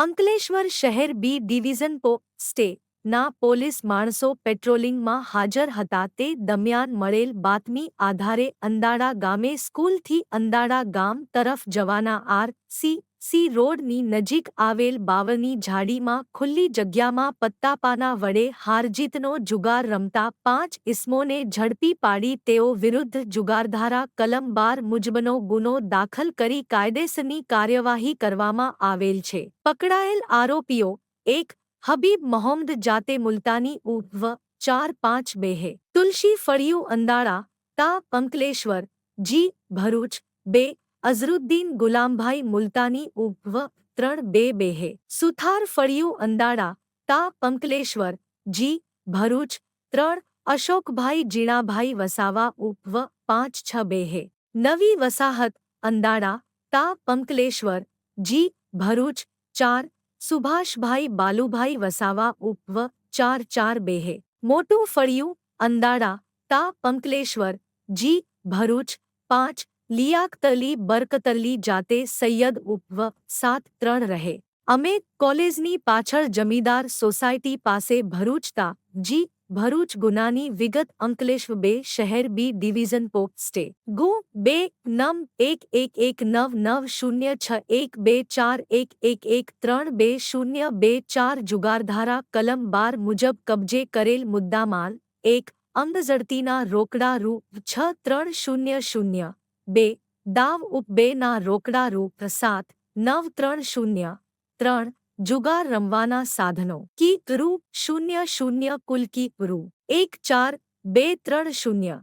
અંકલેશ્વર શહેર B division પોસ્ટે ના police માણસો પેટ્રોલિંગમાં હાજર હતા તે દરમિયાન મળેલ બાતમી આધારે અંદાડા ગામે સ્કૂલથી અંદાડા ગામ તરફ જવાના આર.સી.સી. રોડની નજીક આવેલ બાવળની ઝાડીમાં ખુલ્લી જગ્યામાં પત્તાપાના વડે હારજીતનો જુગાર રમતા 5 ઇસમોને ઝડપી પાડી તેઓ વિરુદ્ધ જુગારધારા કલમ 12 મુજબનો ગુનો દાખલ કરી કાયદેસરની કાર્યવાહી કરવામાં આવેલ છે. પકડાયેલ આરોપીઓ 1. હબીબ મોહમ્મદ જાતે મુલતાની ઉ.વ. 4-5 બેહે તુલસી ફળિયું અંદાડા તા અંકલેશ્વર જી. ભરૂચ 2. અઝરુદ્દીન ગુલામભાઈ મુલતાની ઉ.વ. 3-2 બેહે સુથાર ફળિયું અંદાડા તા અંકલેશ્વર જી. ભરૂચ 3. અશોકભાઈ જીણાભાઈ વસાવા ઉ.વ. 5-6 બેહે નવી વસાહત અંદાડા તા અંકલેશ્વર જી. ભરૂચ 4. સુભાષભાઈ બાલુભાઈ વસાવા ઉ.વ. 4-4 બેહે મોટું ફળિયું અંદાડા તા અંકલેશ્વર જી. ભરૂચ 5. લિયાકતઅલી બરકતઅલી જાતે સૈયદ ઉ.વ. 7-3 રહે અમે કોલેજની પાછળ જમીદાર સોસાયટી પાસે ભરૂચ તા જી. ભરૂચ ગુનાની વિગત અંકલેશ્વર 2 શહેર બી ડિવિઝન પોસ્ટે ગુ 2 નમ 1119901241132024 જુગારધારા કલમ 12 મુજબ કબજે કરેલ મુદ્દામાલ 1. અંગઝડતીના રોકડા રૂ. 6300 2. દાવ ઉપ 2 ના રોકડા રૂ. 7,9303 જુગાર રમવાના સાધનો કી રૂ. 00 કુલ કી રૂ. 14,230